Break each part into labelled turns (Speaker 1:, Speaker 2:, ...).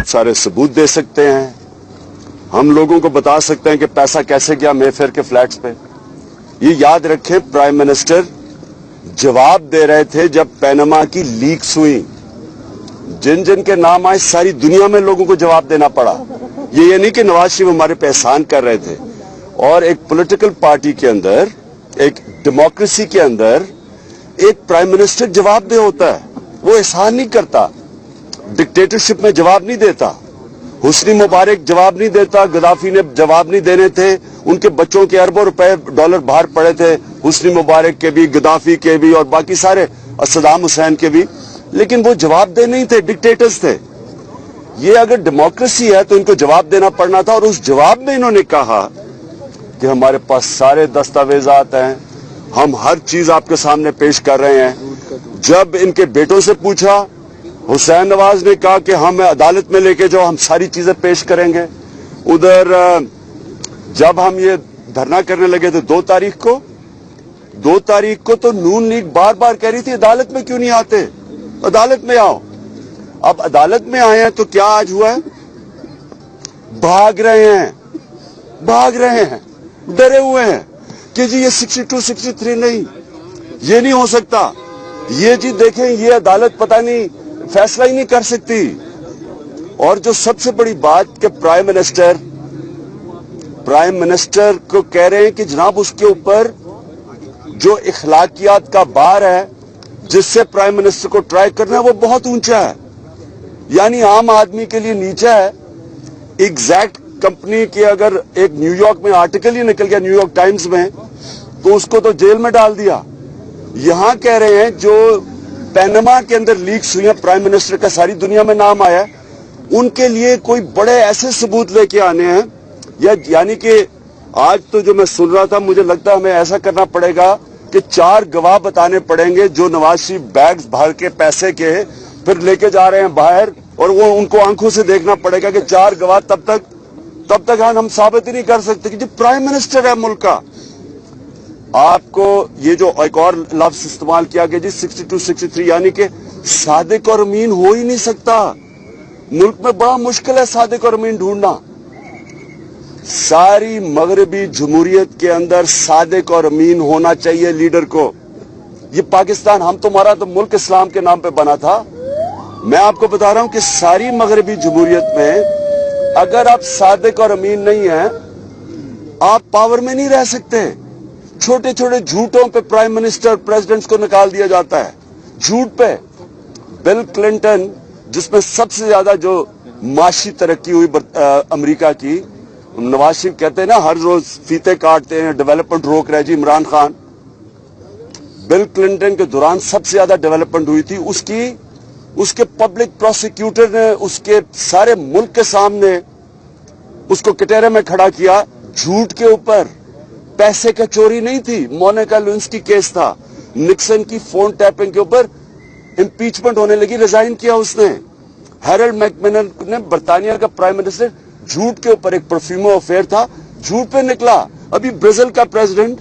Speaker 1: बहुत सारे सबूत दे सकते हैं, हम लोगों को बता सकते हैं कि पैसा कैसे गया मेफेयर के फ्लैट्स पे। ये याद रखें, प्राइम मिनिस्टर जवाब दे रहे थे जब पैनामा की लीक्स हुई, जिन जिन के नाम आए सारी दुनिया में लोगों को जवाब देना पड़ा। ये नहीं कि नवाज शरीफ हमारे पे एहसान कर रहे थे। और एक पॉलिटिकल पार्टी के अंदर, एक डेमोक्रेसी के अंदर एक प्राइम मिनिस्टर जवाबदेह होता है, वो एहसान नहीं करता, डिक्टेटरशिप में जवाब नहीं देता। हुस्नी मुबारक जवाब नहीं देता, गद्दाफी ने जवाब नहीं देने थे, उनके बच्चों के अरबों रुपए डॉलर बाहर पड़े थे, हुस्नी मुबारक के भी, गद्दाफी के भी और बाकी सारे, सद्दाम हुसैन के भी, लेकिन वो जवाबदेह नहीं थे, डिक्टेटर्स थे। ये अगर डेमोक्रेसी है तो इनको जवाब देना पड़ना था। और उस जवाब में इन्होंने कहा कि हमारे पास सारे दस्तावेजात हैं, हम हर चीज आपके सामने पेश कर रहे हैं। जब इनके बेटों से पूछा, हुसैन नवाज ने कहा कि हम अदालत में लेके जाओ, हम सारी चीजें पेश करेंगे। उधर जब हम ये धरना करने लगे थे 2 तारीख को तो नून लीग बार बार कह रही थी अदालत में क्यों नहीं आते, अदालत में आओ। अब अदालत में आए हैं तो क्या आज हुआ है, भाग रहे हैं, डरे हुए हैं कि जी ये 62, 63 नहीं, ये नहीं हो सकता, ये जी देखें ये अदालत पता नहीं फैसला ही नहीं कर सकती। और जो सबसे बड़ी बात कि प्राइम मिनिस्टर को कह रहे हैं कि जनाब उसके ऊपर जो इखलाकियात का बार है जिससे प्राइम मिनिस्टर को ट्राई करना है वो बहुत ऊंचा है, यानी आम आदमी के लिए नीचा है। एग्जैक्ट कंपनी के अगर एक न्यूयॉर्क में आर्टिकल ही निकल गया न्यूयॉर्क टाइम्स में तो उसको तो जेल में डाल दिया। यहां कह रहे हैं जो पैनामा के अंदर लीक्स हुई है, प्राइम मिनिस्टर का सारी दुनिया में नाम आया, उनके लिए कोई बड़े ऐसे सबूत लेके आने हैं। यानी कि आज तो जो मैं सुन रहा था, मुझे लगता है हमें ऐसा करना पड़ेगा कि 4 गवाह बताने पड़ेंगे जो नवाज शरीफ बैग्स भर के पैसे के फिर लेके जा रहे हैं बाहर, और वो उनको आंखों से देखना पड़ेगा कि 4 गवाह तब तक हम साबित ही नहीं कर सकते कि जो प्राइम मिनिस्टर है मुल्क का। आपको ये जो एक और लफ्ज इस्तेमाल किया कि जी 62, 63, यानी कि सादिक और अमीन हो ही नहीं सकता। मुल्क में बड़ा मुश्किल है सादिक और अमीन ढूंढना। सारी मगरबी जमहूरियत के अंदर सादिक और अमीन होना चाहिए लीडर को। ये पाकिस्तान, हम तुम्हारा तो मुल्क इस्लाम के नाम पे बना था। मैं आपको बता रहा हूं कि सारी मगरबी जमहूरियत में अगर आप सादिक और अमीन नहीं हैं, आप पावर में नहीं रह सकते। छोटे छोटे झूठों पे प्राइम मिनिस्टर, प्रेसिडेंट्स को निकाल दिया जाता है, झूठ पे। बिल क्लिंटन, जिसमें सबसे ज्यादा जो माशी तरक्की हुई अमेरिका की, नवाज शरीफ कहते हैं ना हर रोज फीते काटते हैं, डेवलपमेंट रोक रहे जी इमरान खान। बिल क्लिंटन के दौरान सबसे ज्यादा डेवलपमेंट हुई थी उसके पब्लिक प्रोसिक्यूटर ने उसके सारे मुल्क के सामने उसको कटहरे में खड़ा किया झूठ के ऊपर। पैसे का चोरी नहीं थी, मोनिका लेविंस्की केस था, निक्सन की फोन टैपिंग के ऊपर इंपीचमेंट होने लगी, रिजाइन किया उसने। हैरल्ड मैकमिलन ने, बर्तानिया का प्राइम मिनिस्टर, झूठ के ऊपर, एक परफ्यूमो अफेयर था, झूठ पे निकला। अभी ब्राजील का प्रेसिडेंट,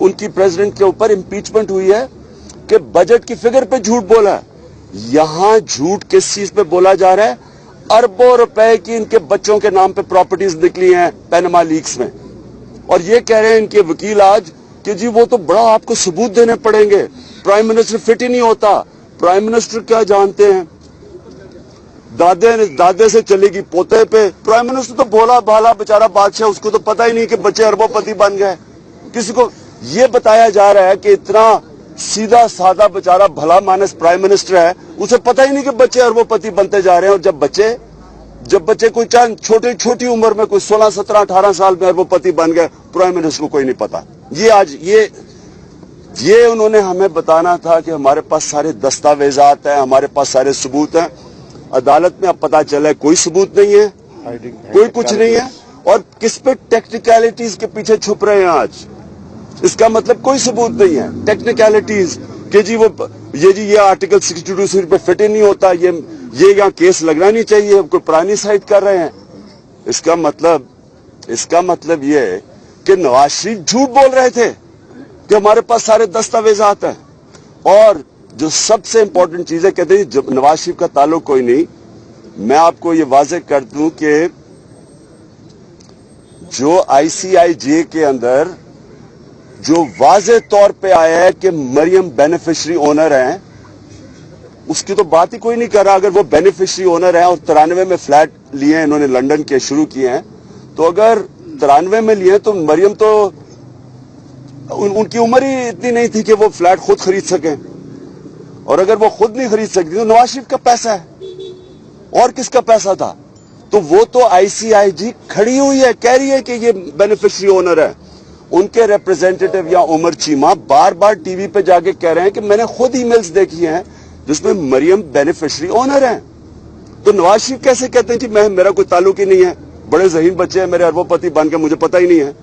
Speaker 1: उनकी प्रेसिडेंट के ऊपर इंपीचमेंट हुई है कि बजट की फिगर पे झूठ बोला। यहां झूठ किस चीज पे बोला जा रहा है, अरबों रुपए की इनके बच्चों के नाम पे प्रॉपर्टीज निकली हैं पैनामा लीक्स में, और ये कह रहे हैं इनके वकील आज कि जी वो तो बड़ा आपको सबूत देने पड़ेंगे, प्राइम मिनिस्टर फिट ही नहीं होता। प्राइम मिनिस्टर क्या जानते हैं, दादे से चलेगी पोते पे। प्राइम मिनिस्टर तो भोला भाला बेचारा बादशाह, उसको तो पता ही नहीं कि बच्चे अरबोपति बन गए। किसी को ये बताया जा रहा है कि इतना सीधा साधा बेचारा भला मानस प्राइम मिनिस्टर है, उसे पता ही नहीं कि बच्चे अरबोपति बनते जा रहे हैं। और जब बच्चे कोई चांद छोटी उम्र में कोई 16, 17, 18 साल में अरबोपति बन गए, प्राइम मिनिस्टर को कोई नहीं पता। ये आज ये उन्होंने हमें बताना था कि हमारे पास सारे दस्तावेजात हैं, हमारे पास सारे सबूत हैं। अदालत में अब पता चला है कोई सबूत नहीं है, कोई कुछ नहीं है, और किस पे टेक्निकलिटीज के पीछे छुप रहे हैं आज। इसका मतलब कोई सबूत नहीं है, टेक्निकलिटीज कि जी ये आर्टिकल 62 पे फिट ही नहीं होता, ये यहाँ केस लगना नहीं चाहिए, कोई पुरानी साइट कर रहे हैं। इसका मतलब ये है कि नवाज शरीफ झूठ बोल रहे थे कि हमारे पास सारे दस्तावेजात हैं। और जो सबसे इंपॉर्टेंट चीज है, कहते हैं नवाज शरीफ का ताल्लुक कोई नहीं, मैं आपको ये वाज़ेह कर दूं कि जो ICIJ के अंदर जो वाज़ेह तौर पे आया है कि मरियम बेनिफिशरी ओनर हैं, उसकी तो बात ही कोई नहीं कर रहा। अगर वो बेनिफिशरी ओनर हैं और 93 में फ्लैट लिए हैं, इन्होंने लंदन के शुरू किए हैं, तो अगर 93 में लिए तो मरियम तो उनकी उम्र ही इतनी नहीं थी कि वो फ्लैट खुद खरीद सकें, और अगर वो खुद नहीं खरीद सकती तो नवाज शरीफ का पैसा है और किसका पैसा था? तो वो तो ICIJ खड़ी हुई है, कह रही है कि ये बेनिफिशरी ओनर है। उनके रिप्रेजेंटेटिव या उमर चीमा बार बार टीवी पे जाके कह रहे हैं कि मैंने खुद ईमेल्स देखी हैं जिसमें मरियम बेनिफिशरी ओनर है। तो नवाज शरीफ कैसे कहते हैं कि मेरा कोई ताल्लुक ही नहीं है, बड़े ज़हीन बच्चे हैं मेरे, अरबोपति बन के मुझे पता ही नहीं है।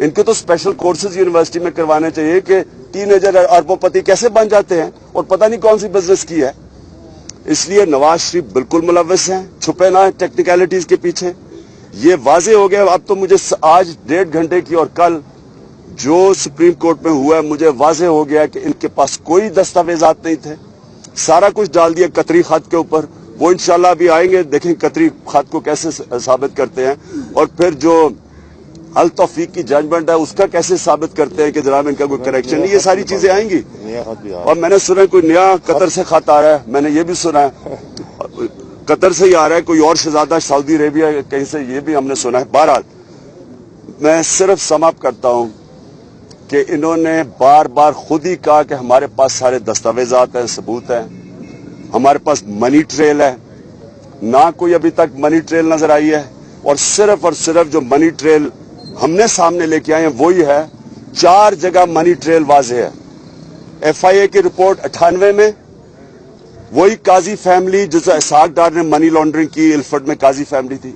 Speaker 1: इनके तो स्पेशल कोर्सेज यूनिवर्सिटी में करवाने चाहिए कि टीनेजर अरबोपति कैसे बन जाते हैं और पता नहीं कौन सी बिजनेस की है। इसलिए नवाज शरीफ बिल्कुल मुलव्वस हैं, छुपे ना टेक्निकलिटीज के पीछे। ये वाजे हो गया। अब तो मुझे आज 1.5 घंटे की और कल जो सुप्रीम कोर्ट में हुआ है, मुझे वाजे हो गया कि इनके पास कोई दस्तावेजात नहीं थे, सारा कुछ डाल दिया कतरी खत के ऊपर। वो इंशाल्लाह अभी आएंगे, देखें कतरी खत को कैसे साबित करते हैं, और फिर जो अल तौफीक की जजमेंट है उसका कैसे साबित करते हैं कि जनाब इनका कोई करेक्शन नहीं। ये सारी चीजें आएंगी। और मैंने सुना कोई नया कतर से खत आ रहा है, मैंने ये भी सुना है कतर से ही आ रहा है, कोई और शहजादा सऊदी अरेबिया कहीं से, ये भी हमने सुना है। बहरहाल मैं सिर्फ समाप्त करता हूं कि इन्होंने बार बार खुद ही कहा कि हमारे पास सारे दस्तावेजात हैं, सबूत हैं, हमारे पास मनी ट्रेल है। ना कोई अभी तक मनी ट्रेल नजर आई है, और सिर्फ जो मनी ट्रेल हमने सामने लेके आए हैं वही है। 4 जगह मनी ट्रेल वाजे है। FIA की रिपोर्ट 98 में, वही काजी फैमिली जिस इसहाक डार ने मनी लॉन्ड्रिंग की, इल्फर्ड में काजी फैमिली थी।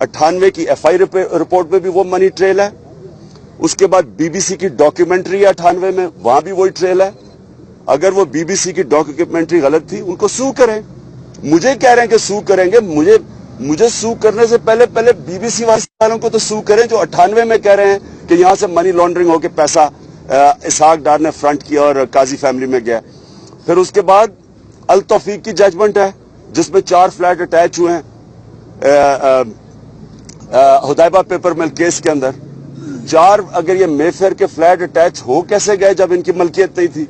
Speaker 1: 98 की FI रिपोर्ट में भी वो मनी ट्रेल है। उसके बाद BBC की डॉक्यूमेंट्री है 98 में, वहां भी वही ट्रेल है। अगर वो BBC की डॉक्यूमेंट्री गलत थी, उनको सू करें। मुझे कह रहे हैं कि सू करेंगे, मुझे सू करने से पहले BBC वालों को तो सू करें जो 98 में कह रहे हैं कि यहां से मनी लॉन्ड्रिंग होकर पैसा इसहाक डार ने फ्रंट किया और काजी फैमिली में गया। फिर उसके बाद अल तौफीक की जजमेंट है जिसमें 4 फ्लैट अटैच हुए हैं हुदैबा पेपर मिल केस के अंदर। 4 अगर ये मेफेयर के फ्लैट अटैच हो कैसे गए जब इनकी मलकियत नहीं थी।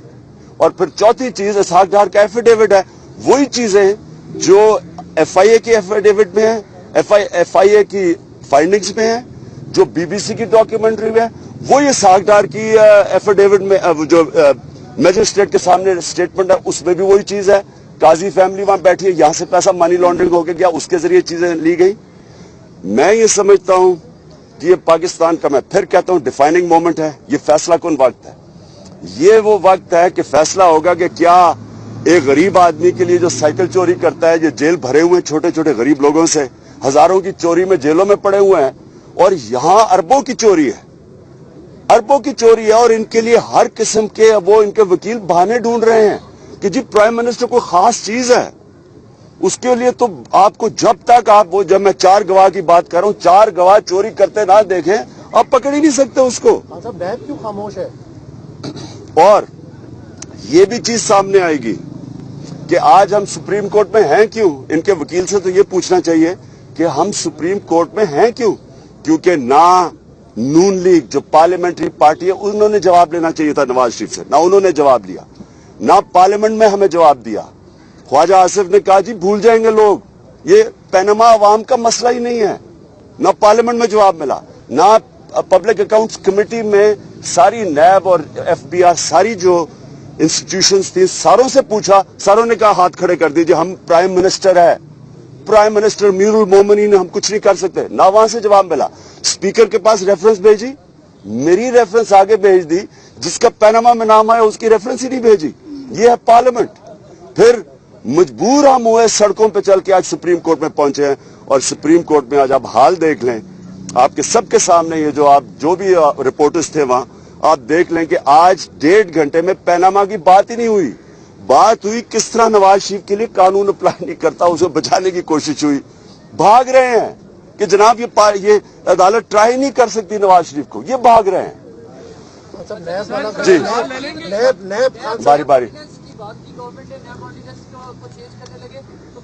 Speaker 1: और फिर चौथी चीज इसहाक डार का एफिडेविट है, वही चीजें जो FIA की एफिडेविट में है, FIA की फाइंडिंग्स में है, जो BBC की डॉक्यूमेंट्री में है, वही इसहाक डार की एफिडेविट में जो मैजिस्ट्रेट के सामने स्टेटमेंट है उसमें भी वही चीज है। काजी फैमिली वहां बैठी है, यहां से पैसा मनी लॉन्ड्रिंग होके गया, उसके जरिए चीजें ली गई। मैं ये समझता हूं कि ये पाकिस्तान का, मैं फिर कहता हूं, डिफाइनिंग मोमेंट है। ये फैसला कौन वक्त है? ये वो वक्त है कि फैसला होगा कि क्या एक गरीब आदमी के लिए जो साइकिल चोरी करता है, ये जेल भरे हुए हैं छोटे छोटे गरीब लोगों से, हजारों की चोरी में जेलों में पड़े हुए हैं, और यहां अरबों की चोरी है, अरबों की चोरी है। और इनके लिए हर किस्म के वो इनके वकील बहाने ढूंढ रहे हैं कि जी प्राइम मिनिस्टर कोई खास चीज है, उसके लिए तो आपको जब तक आप वो, जब मैं 4 गवाह की बात कर रहा हूं, 4 गवाह चोरी करते ना देखें आप पकड़ ही नहीं सकते उसको।
Speaker 2: बैग क्यों खामोश है?
Speaker 1: और ये भी चीज सामने आएगी कि आज हम सुप्रीम कोर्ट में हैं क्यों। इनके वकील से तो ये पूछना चाहिए कि हम सुप्रीम कोर्ट में हैं क्यों, क्योंकि ना नून लीग जो पार्लियामेंट्री पार्टी है उन्होंने जवाब लेना चाहिए था नवाज शरीफ से, ना उन्होंने जवाब लिया, ना पार्लियामेंट में हमें जवाब दिया। ख्वाजा आसिफ ने कहा जी भूल जाएंगे लोग, ये पैनमा अवाम का मसला ही नहीं है। ना पार्लियामेंट में जवाब मिला, ना पब्लिक अकाउंट्स कमेटी में सारी नैब और FBI सारी जो इंस्टीट्यूशंस थी सारों से पूछा, सारों ने कहा हाथ खड़े कर दीजिए, हम प्राइम मिनिस्टर है, प्राइम मिनिस्टर मीरुल मोमिनीन, हम कुछ नहीं कर सकते। ना वहां से जवाब मिला। स्पीकर के पास रेफरेंस भेजी, मेरी रेफरेंस आगे भेज दी, जिसका पैनामा में नाम आया उसकी रेफरेंस ही नहीं भेजी। ये है पार्लियामेंट। फिर मजबूर हम हुए, सड़कों पे चल के आज सुप्रीम कोर्ट में पहुंचे हैं। और सुप्रीम कोर्ट में आज आप हाल देख लें, आपके सबके सामने, ये जो आप जो भी रिपोर्टर्स थे वहां, आप देख लें कि आज 1.5 घंटे में पैनामा की बात ही नहीं हुई। बात हुई किस तरह नवाज शरीफ के लिए कानून अप्लाई नहीं करता, उसे बचाने की कोशिश हुई। भाग रहे हैं कि जनाब ये अदालत ट्राई नहीं कर सकती नवाज शरीफ को, ये भाग रहे हैं। जी
Speaker 2: नैब
Speaker 1: बारी बारी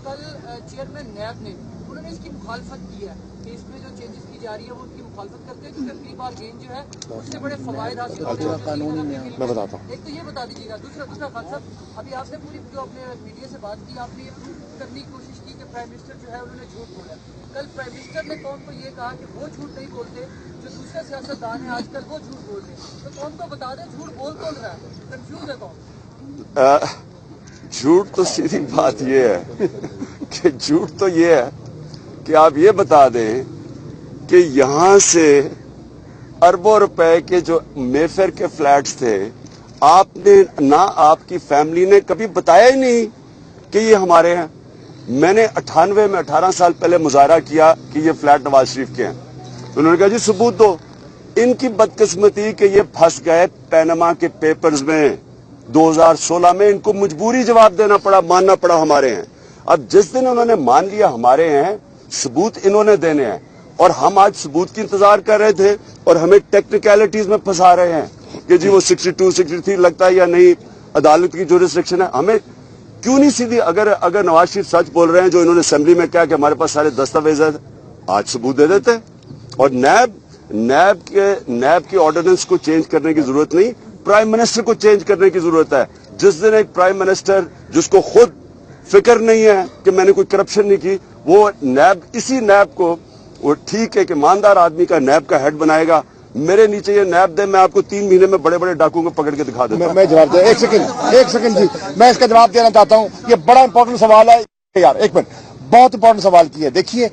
Speaker 2: کل چیئرمین نیب نے انہوں نے اس کی مخالفت کی ہے کہ اس میں جو چینجز کی جا رہی ہے وہ ان کی مخالفت کرتے ہیں کیونکہ فری بار گین جو ہے اس سے بڑے فوائد حاصل ہوتے ہیں قانونی میں بتاتا ہوں. ایک تو یہ بتا دیجیے گا. دوسرا خان صاحب ابھی آپ نے پوری جو اپنے میڈیا سے بات کی آپ نے یہ پروف کرنے کی کوشش کی کہ پرائم منسٹر جو ہے انہوں نے جھوٹ بولا. کل پرائم منسٹر نے قوم کو یہ کہا کہ وہ جھوٹ نہیں بولتے, جو دوسرے سیاستدان ہیں آج کل وہ جھوٹ بول رہے ہیں. تو قوم کو بتا دیں جھوٹ بول کون رہا ہے, کنفیوز ہے قوم.
Speaker 1: جھوٹ تو سیدھی بات یہ ہے کہ جھوٹ تو یہ ہے کہ آپ یہ بتا دیں کہ یہاں سے اربوں روپے کے جو میفر کے فلیٹس تھے آپ نے نہ آپ کی فیملی نے کبھی بتایا ہی نہیں کہ یہ ہمارے ہیں. میں نے 98 میں 18 سال پہلے مظاہرہ کیا کہ یہ فلیٹ نواز شریف کے ہیں. انہوں نے کہا جی ثبوت دو. ان کی بدقسمتی کہ یہ پھنس گئے پینما کے پیپرز میں 2016 میں, ان کو مجبوری جواب دینا پڑا, ماننا پڑا ہمارے ہیں. اب جس دن انہوں نے مان لیا ہمارے ہیں, ثبوت انہوں نے دینے ہیں, اور ہم آج ثبوت کی انتظار کر رہے تھے اور ہمیں ٹیکنیکلٹیز میں پھنسا رہے ہیں کہ جی وہ 62 63 لگتا ہے یا نہیں, عدالت کی جو ریسٹرکشن ہے. ہمیں کیوں نہیں سیدھی, اگر نواز شریف سچ بول رہے ہیں جو انہوں نے اسمبلی میں کہا کہ ہمارے پاس سارے دستاویز ہیں, آج ثبوت دے دیتے. اور نیب کی آرڈیننس کو چینج کرنے کی ضرورت نہیں, پرائم منسٹر کو چینج کرنے کی ضرورت ہے. جس دن ایک پرائم منسٹر جس کو خود فکر نہیں ہے کہ میں نے کوئی کرپشن نہیں کی, وہ اسی نیب کو, وہ ٹھیک ہے کہ ایماندار آدمی کا نیب کا ہیڈ بنائے گا. میرے نیچے یہ نیب دے, میں آپ کو 3 مہینے میں بڑے بڑے ڈاکوؤں کو پکڑ کے دکھا دیتا ہوں.
Speaker 3: میں جواب دے, ایک سیکنڈ جی, میں اس کا جواب دینا چاہتا ہوں. یہ بڑا امپورٹنٹ سوال ہے یار, ایک منٹ, بہت امپورٹنٹ سوال کیا. دیکھیے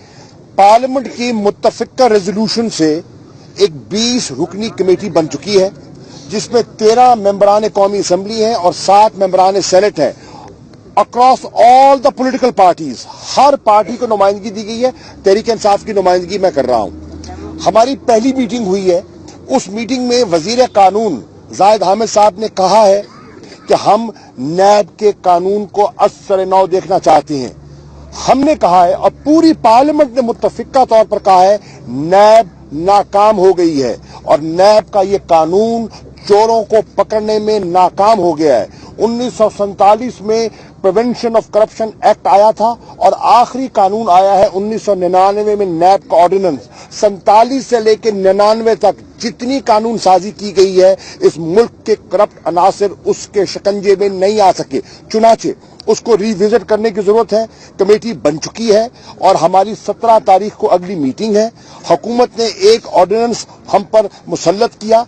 Speaker 3: پارلیمنٹ کی متفقہ ریزولوشن سے ایک 20 رکنی کمیٹی بن چکی ہے جس میں 13 ممبران قومی اسمبلی ہیں اور 7 ممبران سینٹ ہیں. Across all the political parties, Hare party کو نمائندگی دی گئی ہے. تحریک انصاف کی نمائندگی میں کر رہا ہوں. ہماری پہلی میٹنگ ہوئی ہے, اس میٹنگ میں وزیر قانون زاہد حامد صاحب نے کہا ہے کہ ہم نیب کے قانون کو اثر نو دیکھنا چاہتے ہیں. ہم نے کہا ہے اور پوری پارلیمنٹ نے متفقہ طور پر کہا ہے نیب ناکام ہو گئی ہے اور نیب کا یہ قانون چوروں کو پکڑنے میں ناکام ہو گیا ہے. 1947 میں پریونشن آف کرپشن ایکٹ آیا تھا اور آخری قانون آیا ہے 1999 میں نیب کا آرڈیننس. 47 سے لے کے 99 تک جتنی قانون سازی کی گئی ہے اس ملک کے کرپٹ عناصر اس کے شکنجے میں نہیں آ سکے. چنانچہ اس کو ری وزٹ کرنے کی ضرورت ہے. کمیٹی بن چکی ہے اور ہماری 17 تاریخ کو اگلی میٹنگ ہے. حکومت نے ایک آرڈیننس ہم پر مسلط کیا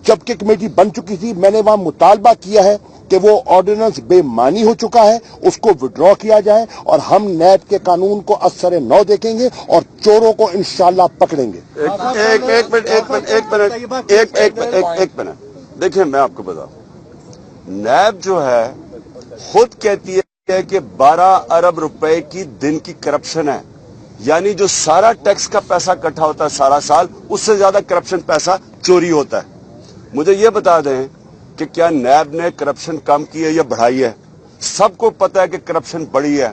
Speaker 3: جبکہ کمیٹی بن چکی تھی. میں نے وہاں مطالبہ کیا ہے کہ وہ آرڈیننس بے معنی ہو چکا ہے, اس کو وڈرا کیا جائے اور ہم نیب کے قانون کو اثر نو دیکھیں گے اور چوروں کو انشاءاللہ پکڑیں گے.
Speaker 1: ایک منٹ دیکھیں, میں آپ کو بتاؤں, نیب جو ہے خود کہتی ہے کہ 12 ارب روپے کی دن کی کرپشن ہے, یعنی جو سارا ٹیکس کا پیسہ اکٹھا ہوتا ہے سارا سال, اس سے زیادہ کرپشن پیسہ چوری ہوتا ہے. مجھے یہ بتا دیں کہ کیا نیب نے کرپشن کم کی ہے یا بڑھائی ہے؟ سب کو پتا ہے کہ کرپشن بڑی ہے.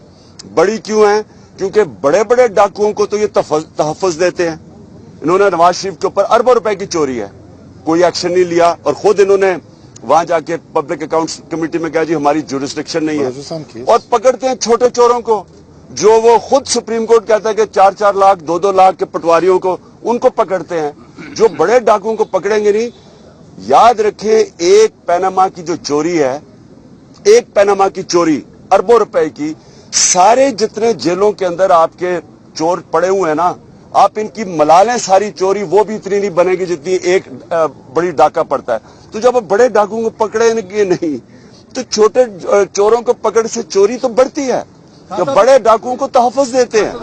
Speaker 1: بڑی کیوں ہے؟ کیونکہ بڑے بڑے ڈاکوؤں کو تو یہ تحفظ دیتے ہیں. انہوں نے نواز شریف کے اوپر اربوں روپے کی چوری ہے, کوئی ایکشن نہیں لیا, اور خود انہوں نے وہاں جا کے پبلک اکاؤنٹس کمیٹی میں کہا جی ہماری جورسڈکشن نہیں ہے, اور پکڑتے ہیں چھوٹے چوروں کو, جو وہ خود سپریم کورٹ کہتا ہے کہ 4-4 لاکھ 2-2 لاکھ کے پٹواریوں کو, ان کو پکڑتے ہیں. جو بڑے ڈاکوؤں کو پکڑیں گے نہیں. یاد رکھیں, ایک پینما کی جو چوری ہے, ایک پینما کی چوری اربوں روپے کی, سارے جتنے جیلوں کے اندر آپ کے چور پڑے ہوئے ہیں نا, آپ ان کی ملا لیں ساری چوری, وہ بھی اتنی نہیں بنے گی جتنی ایک بڑی ڈاکہ پڑتا ہے. تو جب آپ بڑے ڈاکوؤں کو پکڑے نہیں تو چھوٹے چوروں کو پکڑ سے چوری تو بڑھتی ہے, تو بڑے ڈاکوؤں کو تحفظ دیتے ہیں.